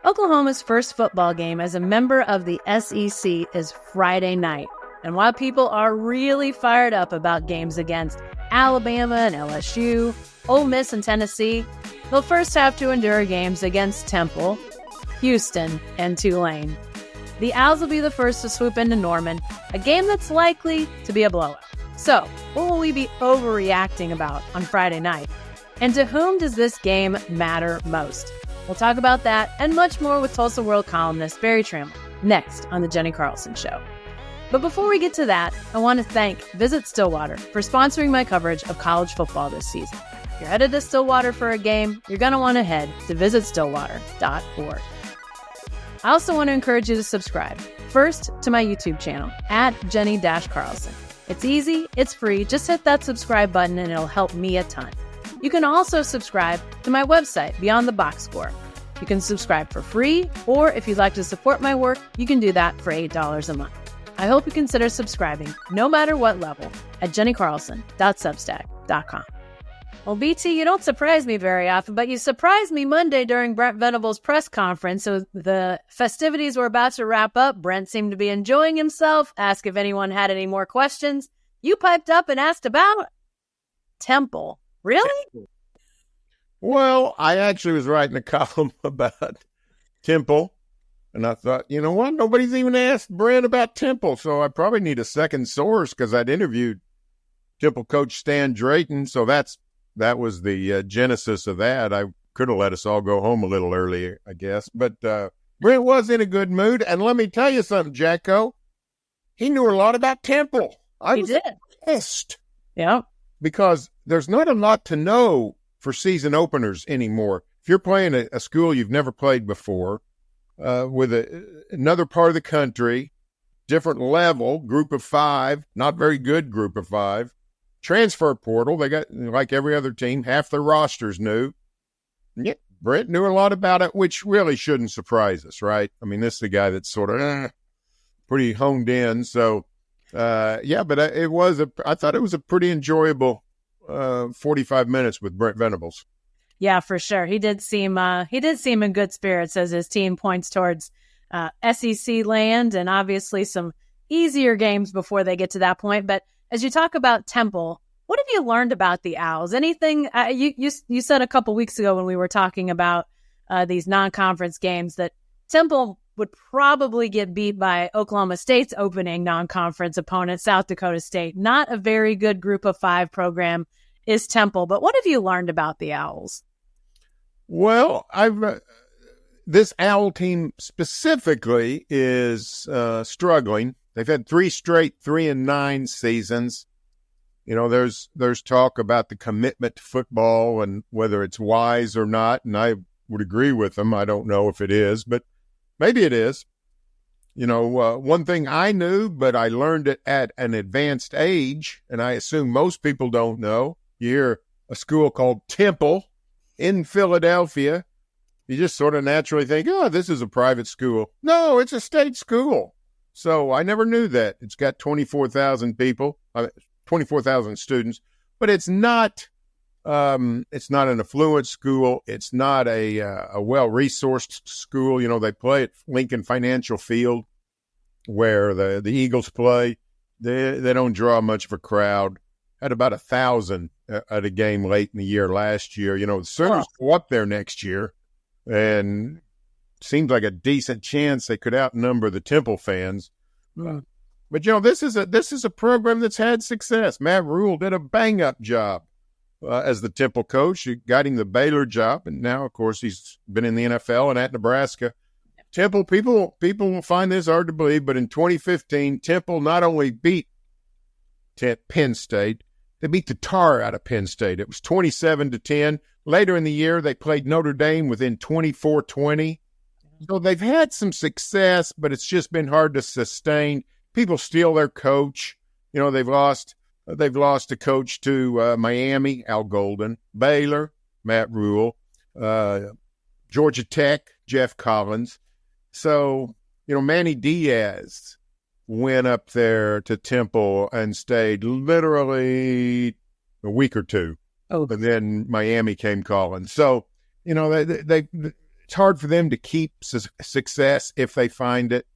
Oklahoma's first football game as a member of the SEC is Friday night. And while people are really fired up about games against Alabama and LSU, Ole Miss and Tennessee, they'll first have to endure games against Temple, Houston, and Tulane. The Owls will be the first to swoop into Norman, a game that's likely to be a blowout. So, what will we be overreacting about on Friday night? And to whom does this game matter most? We'll talk about that and much more with Tulsa World columnist Berry Tramel next on the Jenni Carlson Show. But before we get to that, I want to thank Visit Stillwater for sponsoring my coverage of college football this season. If you're headed to Stillwater for a game, you're going to want to head to visitstillwater.org. I also want to encourage you to subscribe. First, to my YouTube channel, at Jenni-Carlson. It's easy, it's free, just hit that subscribe button and it'll help me a ton. You can also subscribe to my website, Beyond the Box Score. You can subscribe for free, or if you'd like to support my work, you can do that for $8 a month. I hope you consider subscribing, no matter what level, at jennicarlson.substack.com. Well, BT, you don't surprise me very often, but you surprised me Monday during Brent Venables' press conference. So the festivities were about to wrap up. Brent seemed to be enjoying himself, asked if anyone had any more questions. You piped up and asked about Temple. Really? Well, I actually was writing a column about Temple, and I thought, you know what? Nobody's even asked Brent about Temple, so I probably need a second source because I'd interviewed Temple coach Stan Drayton, so that was the genesis of that. I could have let us all go home a little earlier, I guess. But Brent was in a good mood, and let me tell you something, Jacko. He knew a lot about Temple. I was pissed. Yeah. Because there's not a lot to know for season openers anymore. If you're playing a school you've never played before, with another part of the country, different level, group of five, not very good group of five, transfer portal, they got, like every other team, half their rosters new. Yeah, Brent knew a lot about it, which really shouldn't surprise us, right? I mean, this is the guy that's sort of pretty honed in, so... but I thought it was a pretty enjoyable 45 minutes with Brent Venables. Yeah, for sure. He did seem in good spirits as his team points towards SEC land and obviously some easier games before they get to that point. But as you talk about Temple, what have you learned about the Owls? Anything you said a couple weeks ago when we were talking about these non-conference games that Temple would probably get beat by Oklahoma State's opening non-conference opponent, South Dakota State. Not a very good group of five program is Temple. But what have you learned about the Owls? Well, this Owl team specifically is struggling. They've had 3 straight 3-9 seasons. You know, there's talk about the commitment to football and whether it's wise or not, and I would agree with them. I don't know if it is, but maybe it is. You know, one thing I knew, but I learned it at an advanced age, and I assume most people don't know. You hear a school called Temple in Philadelphia, you just sort of naturally think, oh, this is a private school. No, it's a state school. So I never knew that. It's got 24,000 people, 24,000 students, but it's not an affluent school. It's not a well-resourced school. You know, they play at Lincoln Financial Field where the Eagles play. They don't draw much of a crowd. Had about 1,000 at a game late in the year last year. You know, the Sooners go up there next year, and seems like a decent chance they could outnumber the Temple fans. But, you know, this is a program that's had success. Matt Rule did a bang-up job as the Temple coach. He got him the Baylor job, and now, of course, he's been in the NFL and at Nebraska. Temple, people will find this hard to believe, but in 2015, Temple not only beat Penn State, they beat the tar out of Penn State. It was 27-10. Later in the year, they played Notre Dame within 24-20. So they've had some success, but it's just been hard to sustain. People steal their coach. You know, they've lost a coach to Miami, Al Golden, Baylor, Matt Rule, Georgia Tech, Jeff Collins. So, you know, Manny Diaz went up there to Temple and stayed literally a week or two. Oh, but then Miami came calling. So, you know, it's hard for them to keep success if they find it.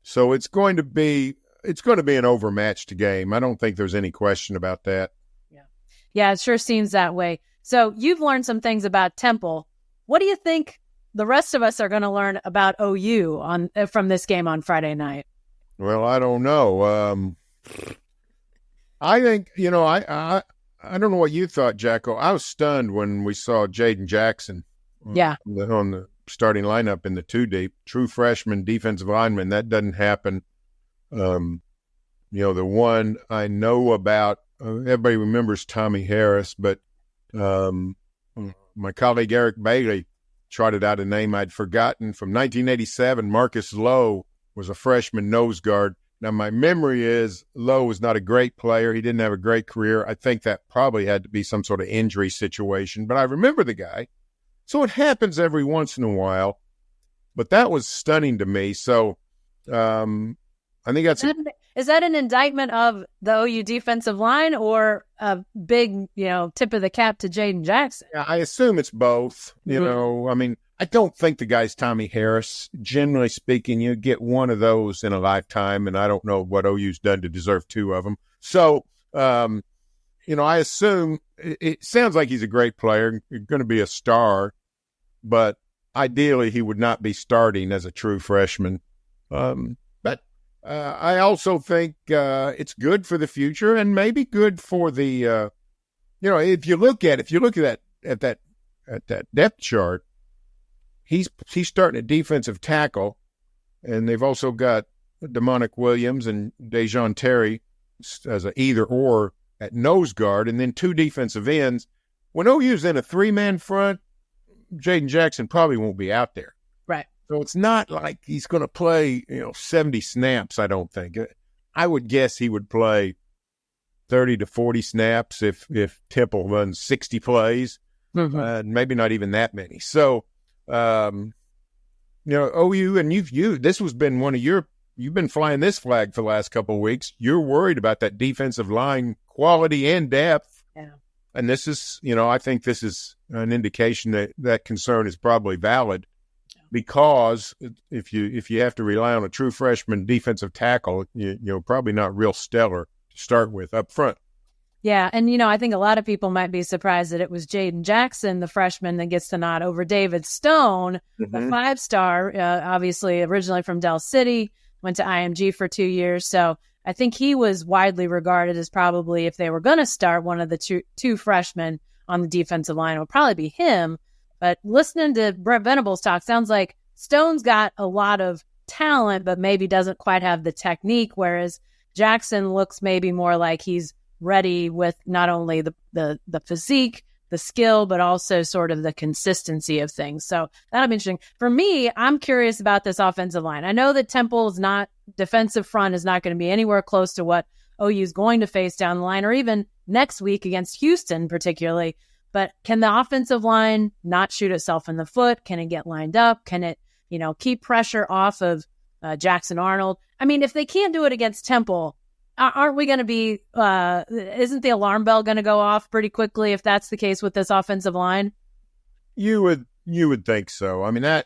So it's going to be an overmatched game. I don't think there's any question about that. Yeah, it sure seems that way. So you've learned some things about Temple. What do you think the rest of us are going to learn about OU from this game on Friday night? Well, I don't know. I think, I don't know what you thought, Jacko. I was stunned when we saw Jaden Jackson on the starting lineup in the 2-deep. True freshman defensive lineman. That doesn't happen. The one I know about, everybody remembers Tommy Harris, but my colleague Eric Bailey trotted out a name I'd forgotten. From 1987, Marcus Lowe was a freshman nose guard. Now, my memory is Lowe was not a great player. He didn't have a great career. I think that probably had to be some sort of injury situation, but I remember the guy. So it happens every once in a while, but that was stunning to me. So I think that's... Is that an indictment of the OU defensive line or a big, tip of the cap to Jaden Jackson? Yeah, I assume it's both. I don't think the guy's Tommy Harris. Generally speaking, you get one of those in a lifetime, and I don't know what OU's done to deserve two of them. So, I assume it sounds like he's a great player, going to be a star, but ideally he would not be starting as a true freshman. I also think it's good for the future and maybe good for the, if you look at that depth chart, he's starting at defensive tackle, and they've also got Demonic Williams and Dejon Terry as an either or at nose guard, and then two defensive ends. When OU's in a 3-man front, Jaden Jackson probably won't be out there. Right. So it's not like he's going to play, 70 snaps, I don't think. I would guess he would play 30 to 40 snaps if Temple runs 60 plays, maybe not even that many. So, OU, and this has been you've been flying this flag for the last couple of weeks. You're worried about that defensive line quality and depth. Yeah. And this is, I think this is an indication that concern is probably valid. Because if you have to rely on a true freshman defensive tackle, you're probably not real stellar to start with up front. Yeah, and I think a lot of people might be surprised that it was Jaden Jackson, the freshman, that gets the nod over David Stone, the 5-star, obviously originally from Del City, went to IMG for 2 years. So I think he was widely regarded as probably, if they were going to start one of the two freshmen on the defensive line, it would probably be him. But listening to Brent Venables talk, sounds like Stone's got a lot of talent, but maybe doesn't quite have the technique, whereas Jackson looks maybe more like he's ready with not only the physique, the skill, but also sort of the consistency of things. So that'll be interesting. For me, I'm curious about this offensive line. I know that Temple's defensive front is not going to be anywhere close to what OU is going to face down the line, or even next week against Houston particularly. But can the offensive line not shoot itself in the foot? Can it get lined up? Can it, keep pressure off of Jackson Arnold? I mean, if they can't do it against Temple, aren't we going to be, isn't the alarm bell going to go off pretty quickly if that's the case with this offensive line? You would think so. I mean,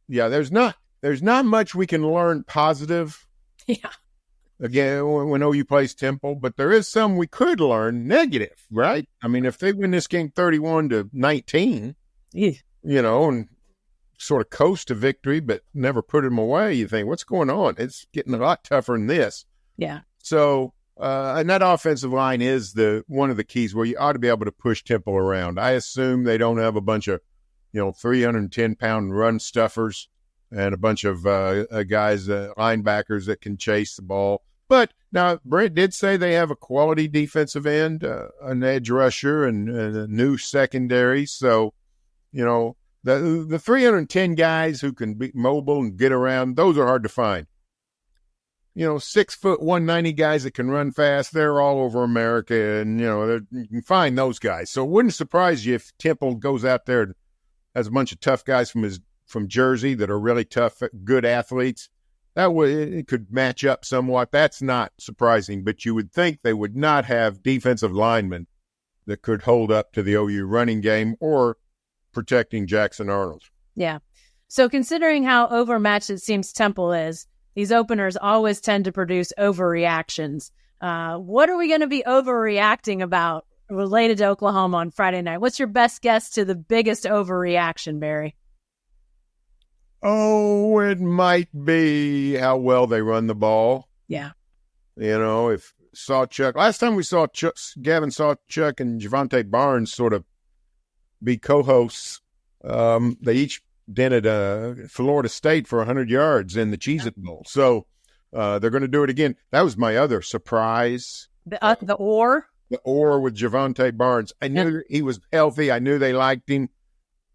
there's not much we can learn positive. Yeah. Again, when OU plays Temple, but there is some we could learn negative, right? I mean, if they win this game 31-19, and sort of coast to victory, but never put them away, you think, what's going on? It's getting a lot tougher than this. Yeah. So, and that offensive line is one of the keys where you ought to be able to push Temple around. I assume they don't have a bunch of, 310-pound run stuffers and a bunch of guys, linebackers that can chase the ball. But now Brent did say they have a quality defensive end, an edge rusher, and a new secondary. So, the 310 guys who can be mobile and get around, those are hard to find. 6 foot 190 guys that can run fast, they're all over America, and you can find those guys. So it wouldn't surprise you if Temple goes out there and has a bunch of tough guys from Jersey that are really tough, good athletes. That it could match up somewhat. That's not surprising, but you would think they would not have defensive linemen that could hold up to the OU running game or protecting Jackson Arnold. Yeah. So considering how overmatched it seems Temple is, these openers always tend to produce overreactions. What are we going to be overreacting about related to Oklahoma on Friday night? What's your best guess to the biggest overreaction, Barry? Oh, it might be how well they run the ball. Yeah. If Sawchuk, last time we saw Gavin Sawchuk and Javante Barnes sort of be co-hosts, they each dented Florida State for 100 yards in the Cheez-It Bowl. So they're going to do it again. That was my other surprise. The oar? The oar with Javante Barnes. I knew he was healthy. I knew they liked him.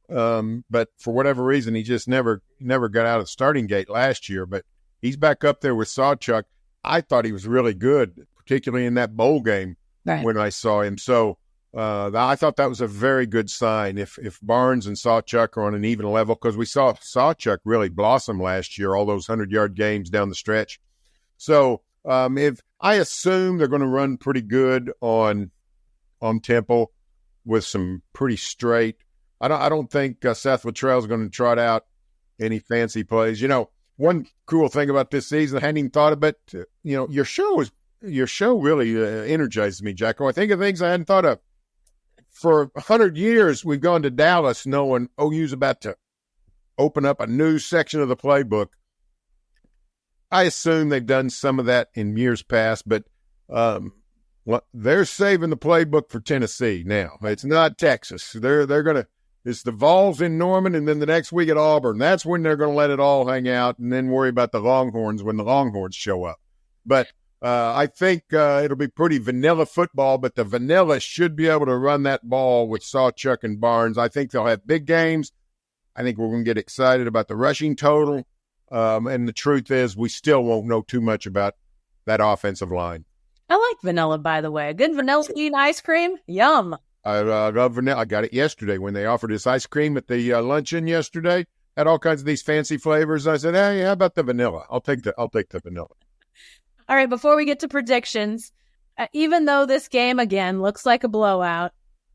But for whatever reason, he just never got out of the starting gate last year. But he's back up there with Sawchuk. I thought he was really good, particularly in that bowl game when I saw him. So I thought that was a very good sign if Barnes and Sawchuk are on an even level, because we saw Sawchuk really blossom last year, all those 100-yard games down the stretch. So if I assume they're going to run pretty good on Temple with some pretty straight. I don't think Seth Luttrell is going to trot out any fancy plays. One cool thing about this season, I hadn't even thought of it. Your show really energizes me, Jacko. I think of things I hadn't thought of. For 100 years, we've gone to Dallas knowing OU's about to open up a new section of the playbook. I assume they've done some of that in years past, but they're saving the playbook for Tennessee now. It's not Texas. They're going to. It's the Vols in Norman, and then the next week at Auburn. That's when they're going to let it all hang out and then worry about the Longhorns when the Longhorns show up. But I think it'll be pretty vanilla football, but the vanilla should be able to run that ball with Sawchuk and Barnes. I think they'll have big games. I think we're going to get excited about the rushing total. And the truth is we still won't know too much about that offensive line. I like vanilla, by the way. Good vanilla bean ice cream. Yum. I love vanilla. I got it yesterday when they offered us ice cream at the luncheon yesterday. Had all kinds of these fancy flavors. I said, "Hey, how about the vanilla? I'll take the vanilla." All right. Before we get to predictions, even though this game again looks like a blowout,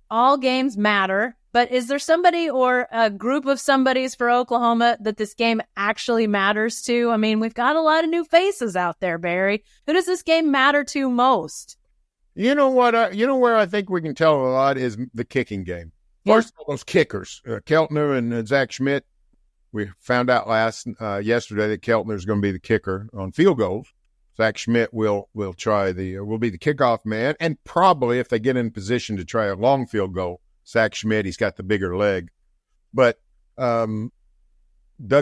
all games matter. But is there somebody or a group of somebodies for Oklahoma that this game actually matters to? I mean, we've got a lot of new faces out there, Barry. Who does this game matter to most? You know what? Where I think we can tell a lot is the kicking game. First of all, those kickers, Keltner and Zach Schmidt. We found out yesterday that Keltner is going to be the kicker on field goals. Zach Schmidt will be the kickoff man, and probably if they get in position to try a long field goal, Zach Schmidt, he's got the bigger leg. But Doug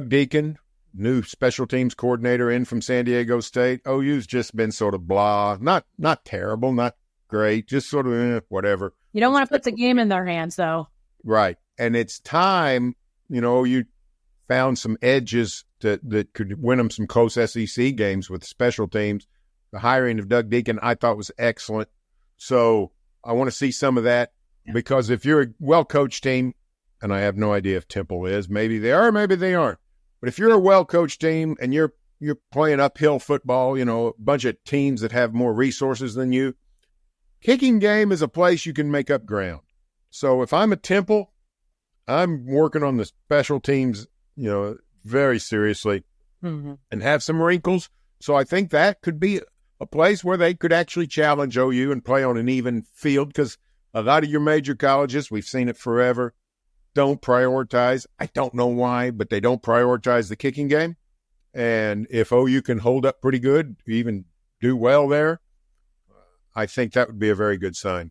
Deacon, new special teams coordinator in from San Diego State. OU's just been sort of blah, not terrible, not great, just sort of whatever. You don't want to put the game in their hands, though. Right. And it's time, you found some edges that could win them some close SEC games with special teams. The hiring of Doug Deacon I thought was excellent. So I want to see some of that because if you're a well-coached team, and I have no idea if Temple is, maybe they are, maybe they aren't. But if you're a well-coached team and you're playing uphill football, a bunch of teams that have more resources than you, kicking game is a place you can make up ground. So if I'm a Temple, I'm working on the special teams, very seriously and have some wrinkles. So I think that could be a place where they could actually challenge OU and play on an even field because a lot of your major colleges, we've seen it forever, don't prioritize. I don't know why, but they don't prioritize the kicking game. And if OU can hold up pretty good, even do well there, I think that would be a very good sign.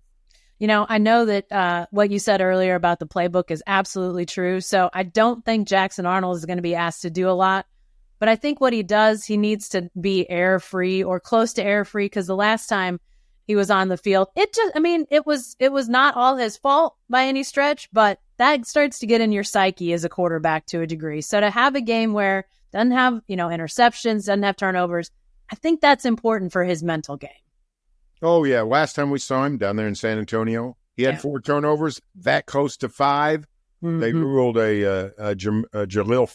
I know that what you said earlier about the playbook is absolutely true. So I don't think Jackson Arnold is going to be asked to do a lot. But I think what he does, he needs to be air-free or close to air-free because the last time he was on the field, it was not all his fault by any stretch, but that starts to get in your psyche as a quarterback to a degree. So to have a game where doesn't have, interceptions, doesn't have turnovers, I think that's important for his mental game. Oh, yeah. Last time we saw him down there in San Antonio, he had 4 turnovers, that close to 5. Mm-hmm. They ruled a Jalil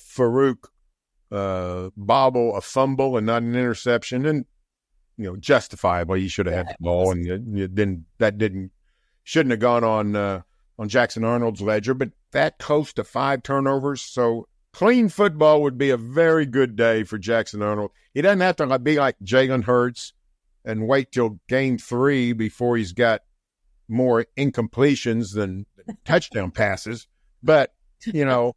Farouk bobble, a fumble, and not an interception. And, justifiably, he should have had the ball, and shouldn't have gone on Jackson Arnold's ledger. But that close to 5 turnovers, so clean football would be a very good day for Jackson Arnold. He doesn't have to be like Jalen Hurts and wait till game 3 before he's got more incompletions than touchdown passes. But, you know,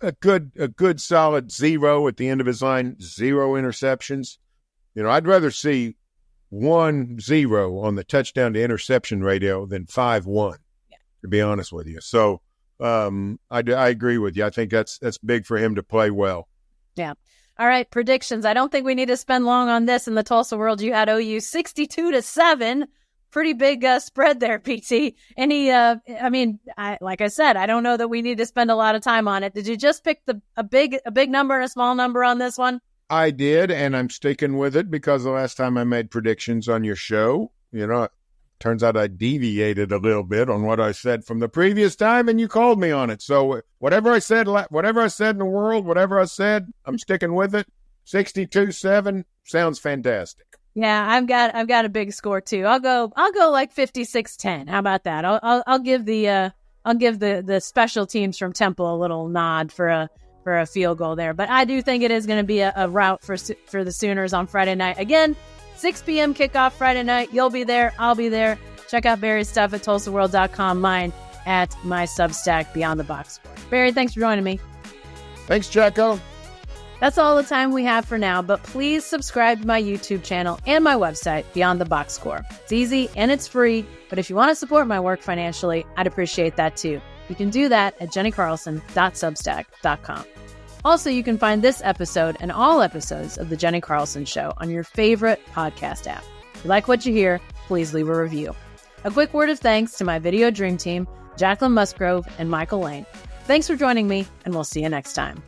a good solid 0 at the end of his line, 0 interceptions. You know, I'd rather see 1-0 on the touchdown to interception ratio than 5-1, to be honest with you. So I agree with you. I think that's big for him to play well. Yeah. All right, predictions. I don't think we need to spend long on this. In the Tulsa World, you had OU 62-7. Pretty big spread there, PT. Like I said, I don't know that we need to spend a lot of time on it. Did you just pick a big number and a small number on this one? I did, and I'm sticking with it because the last time I made predictions on your show, you know, it turns out I deviated a little bit on what I said from the previous time, and you called me on it. So whatever I said in the world, whatever I said, I'm sticking with it. 62-7 sounds fantastic. Yeah, I've got a big score too. I'll go like 56-10. How about that? I'll give the special teams from Temple a little nod for a field goal there. But I do think it is going to be a rout for the Sooners on Friday night. Again, 6 p.m. kickoff Friday night. You'll be there. I'll be there. Check out Barry's stuff at TulsaWorld.com. Mine at my Substack, Beyond the Box Score. Barry, thanks for joining me. Thanks, Jacko. That's all the time we have for now, but please subscribe to my YouTube channel and my website, Beyond the Box Score. It's easy and it's free, but if you want to support my work financially, I'd appreciate that too. You can do that at jennicarlson.substack.com. Also, you can find this episode and all episodes of The Jenni Carlson Show on your favorite podcast app. If you like what you hear, please leave a review. A quick word of thanks to my video dream team, Jacqueline Musgrove and Michael Lane. Thanks for joining me, and we'll see you next time.